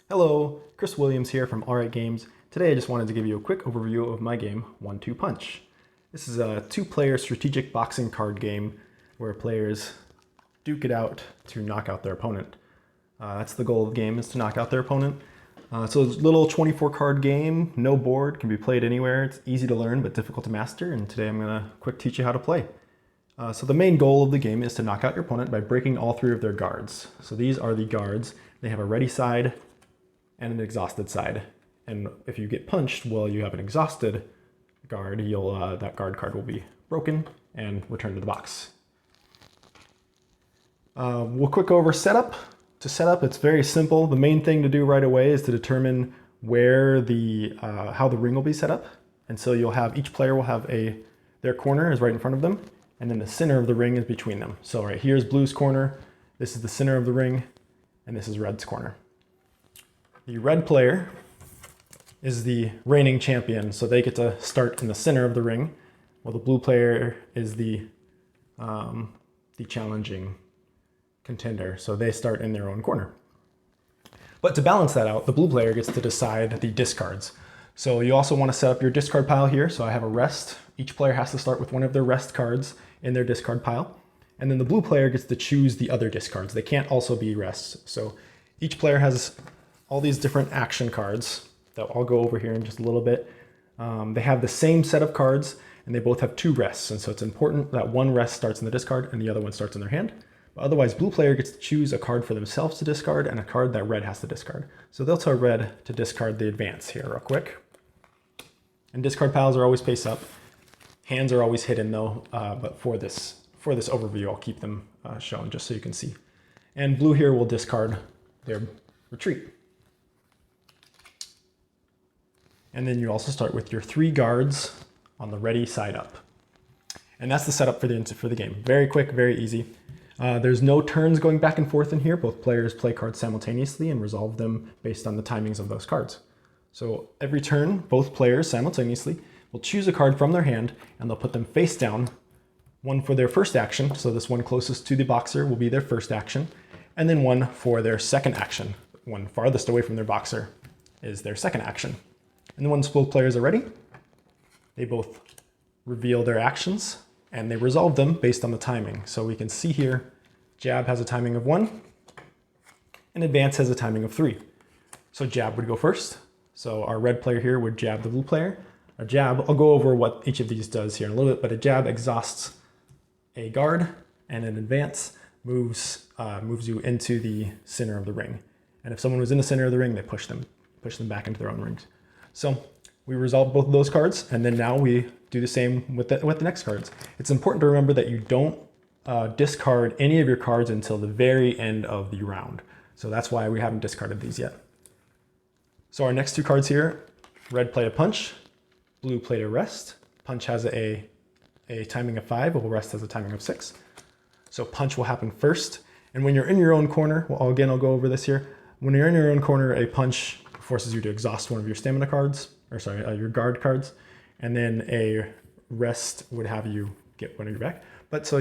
Hello, Chris Williams here from Alright Games. Today I just wanted to give you a quick overview of my game, 1-2 Punch. This is a two-player strategic boxing card game where players duke it out to knock out their opponent. That's the goal of the game, is to knock out their opponent. So it's a little 24-card game, no board, can be played anywhere. It's easy to learn but difficult to master, and today I'm going to quick teach you how to play. So the main goal of the game is to knock out your opponent by breaking all three of their guards. So these are the guards. They have a ready side and an exhausted side. And if you get punched while you have an exhausted guard, that guard card will be broken and returned to the box. We'll quick go over setup. To set up, it's very simple. The main thing to do right away is to determine where how the ring will be set up. And so each player will have their corner is right in front of them, and then the center of the ring is between them. So right here's blue's corner, this is the center of the ring, and this is red's corner. The red player is the reigning champion, so they get to start in the center of the ring, while the blue player is the challenging contender, so they start in their own corner. But to balance that out, the blue player gets to decide the discards. So you also want to set up your discard pile here. So I have a rest. Each player has to start with one of their rest cards in their discard pile. And then the blue player gets to choose the other discards. They can't also be rests. So each player has all these different action cards that I'll go over here in just a little bit. They have the same set of cards and they both have two rests. And so it's important that one rest starts in the discard and the other one starts in their hand. But otherwise, blue player gets to choose a card for themselves to discard and a card that red has to discard. So they'll tell red to discard the advance here real quick. And discard piles are always face up. Hands are always hidden though, but for this overview, I'll keep them shown just so you can see. And blue here will discard their retreat. And then you also start with your three guards on the ready side up. And that's the setup for the game. Very quick, very easy. There's no turns going back and forth in here. Both players play cards simultaneously and resolve them based on the timings of those cards. So every turn, both players simultaneously will choose a card from their hand and they'll put them face down, one for their first action. So this one closest to the boxer will be their first action, and then one for their second action. One farthest away from their boxer is their second action. And then once both players are ready, they both reveal their actions and they resolve them based on the timing. So we can see here, jab has a timing of 1 and advance has a timing of 3. So jab would go first. So our red player here would jab the blue player. A jab, I'll go over what each of these does here in a little bit, but a jab exhausts a guard and an advance moves you into the center of the ring. And if someone was in the center of the ring, they push them back into their own rings. So we resolve both of those cards, and then now we do the same with the next cards. It's important to remember that you don't discard any of your cards until the very end of the round. So that's why we haven't discarded these yet. So our next two cards here, red played a punch, blue played a rest. Punch has a timing of 5, while rest has a timing of 6. So punch will happen first. And when you're in your own corner, well, again, I'll go over this here. When you're in your own corner, a punch forces you to exhaust one of your stamina cards, your guard cards, and then a rest would have you get one of your back. But so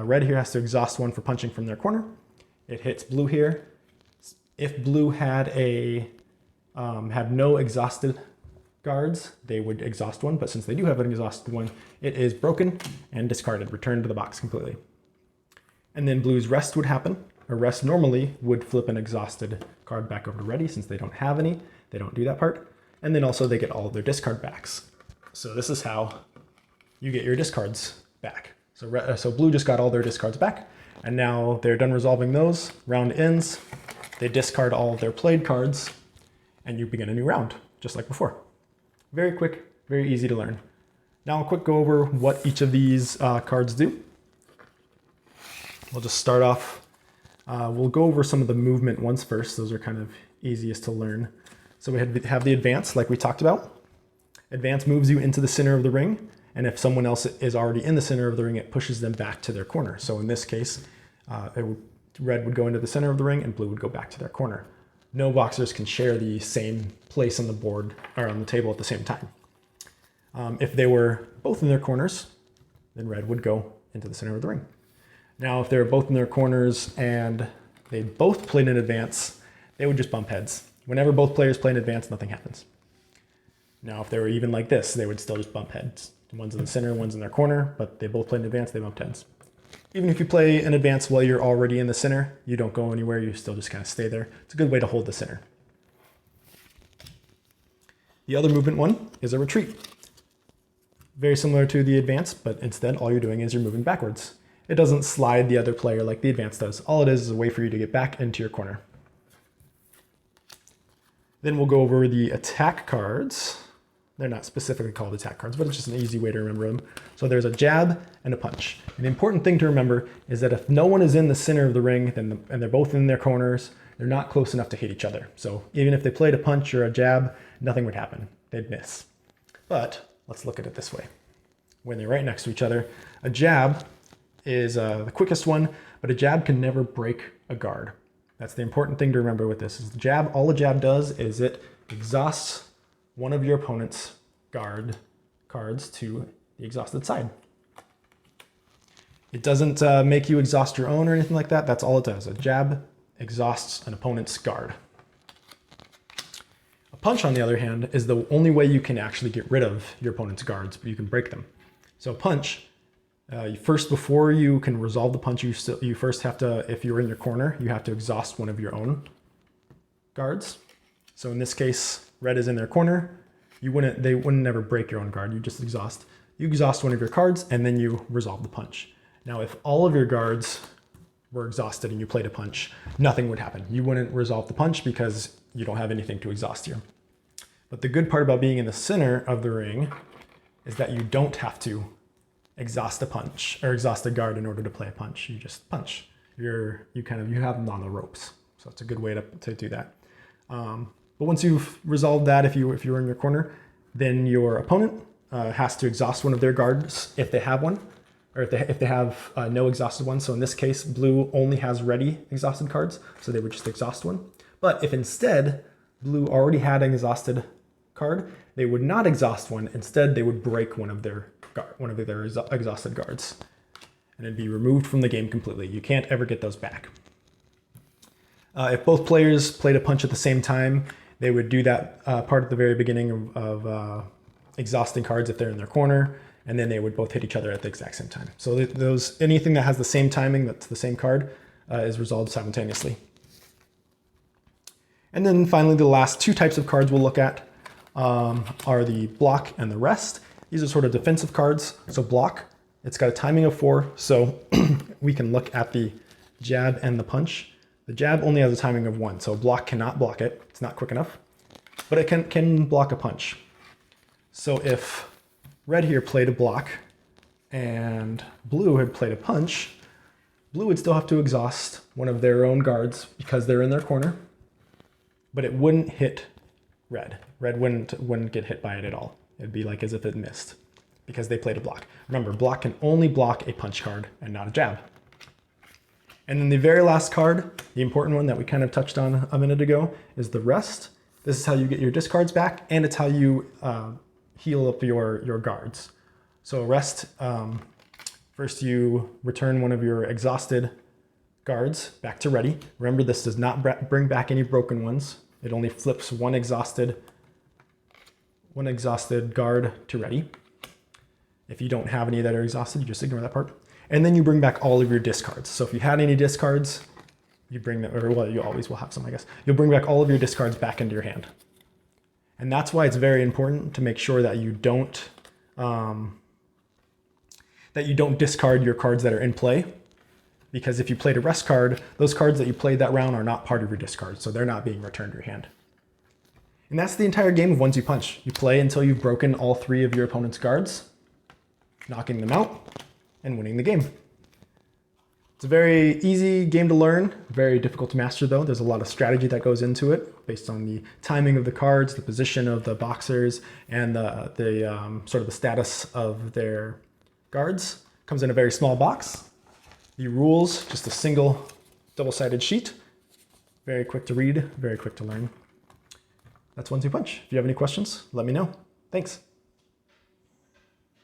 red here has to exhaust one for punching from their corner. It hits blue here. If blue had no exhausted guards, they would exhaust one, but since they do have an exhausted one, it is broken and discarded, returned to the box completely. And then blue's rest would happen. A rest normally would flip an exhausted card back over to ready since they don't have any. They don't do that part. And then also they get all of their discard backs. So this is how you get your discards back. So blue just got all their discards back, and now they're done resolving those. Round ends. They discard all of their played cards, and you begin a new round, just like before. Very quick, very easy to learn. Now I'll quick go over what each of these cards do. We'll just start off. We'll go over some of the movement ones first. Those are kind of easiest to learn. So we have the advance, like we talked about. Advance moves you into the center of the ring, and if someone else is already in the center of the ring, it pushes them back to their corner. So in this case, red would go into the center of the ring and blue would go back to their corner. No boxers can share the same place on the board or on the table at the same time. If they were both in their corners, then red would go into the center of the ring. Now, if they're both in their corners and they both played in advance, they would just bump heads. Whenever both players play in advance, nothing happens. Now, if they were even like this, they would still just bump heads. One's in the center, one's in their corner, but they both play in advance, they bumped heads. Even if you play in advance while you're already in the center, you don't go anywhere, you still just kind of stay there. It's a good way to hold the center. The other movement one is a retreat. Very similar to the advance, but instead all you're doing is you're moving backwards. It doesn't slide the other player like the advance does. All it is a way for you to get back into your corner. Then we'll go over the attack cards. They're not specifically called attack cards, but it's just an easy way to remember them. So there's a jab and a punch. And the important thing to remember is that if no one is in the center of the ring and they're both in their corners, they're not close enough to hit each other. So even if they played a punch or a jab, nothing would happen. They'd miss. But let's look at it this way. When they're right next to each other, a jab is the quickest one, but a jab can never break a guard. That's the important thing to remember with this. Is the jab, all a jab does is it exhausts one of your opponent's cards to the exhausted side. It doesn't make you exhaust your own or anything like that. That's all it does. A jab exhausts an opponent's guard. A punch, on the other hand, is the only way you can actually get rid of your opponent's guards, but you can break them. So a punch, before you can resolve the punch, you first have to, if you're in your corner, you have to exhaust one of your own guards. So in this case, red is in their corner. They wouldn't never break your own guard. You just exhaust. You exhaust one of your cards and then you resolve the punch. Now, if all of your guards were exhausted and you played a punch, nothing would happen. You wouldn't resolve the punch because you don't have anything to exhaust here. But the good part about being in the center of the ring is that you don't have to exhaust a punch or exhaust a guard in order to play a punch. You just punch. You have them on the ropes. So it's a good way to do that. But once you've resolved that, if you're in your corner, then your opponent has to exhaust one of their guards if they have one, or if they have no exhausted one. So in this case, blue only has ready exhausted cards, so they would just exhaust one. But if instead blue already had an exhausted card, they would not exhaust one. Instead, they would break one of their exhausted guards, and it'd be removed from the game completely. You can't ever get those back. If both players played a punch at the same time, they would do that part at the very beginning of exhausting cards if they're in their corner, and then they would both hit each other at the exact same time. So anything that has the same timing, that's the same card, is resolved simultaneously. And then finally, the last two types of cards we'll look at are the block and the rest. These are sort of defensive cards. So block, it's got a timing of 4, so we can look at the jab and the punch. The jab only has a timing of 1, so block cannot block it. It's not quick enough, but it can block a punch. So if red here played a block and blue had played a punch, blue would still have to exhaust one of their own guards because they're in their corner, but it wouldn't hit red. Red wouldn't get hit by it at all. It'd be like as if it missed because they played a block. Remember, block can only block a punch card and not a jab. And then the very last card, the important one that we kind of touched on a minute ago, is the rest. This is how you get your discards back, and it's how you heal up your guards. So rest, first you return one of your exhausted guards back to ready. Remember, this does not bring back any broken ones. It only flips one exhausted guard to ready. If you don't have any that are exhausted, you just ignore that part. And then you bring back all of your discards. So if you had any discards, you bring them, or well, you always will have some, I guess. You'll bring back all of your discards back into your hand. And that's why it's very important to make sure that you don't discard your cards that are in play. Because if you played a rest card, those cards that you played that round are not part of your discard, so they're not being returned to your hand. And that's the entire game of One Two Punch. You play until you've broken all 3 of your opponent's guards, knocking them out, and winning the game. It's a very easy game to learn, very difficult to master though. There's a lot of strategy that goes into it based on the timing of the cards, the position of the boxers, and the sort of the status of their guards. Comes in a very small box. The rules, just a single double-sided sheet. Very quick to read, very quick to learn. That's One Two Punch. If you have any questions, let me know. Thanks.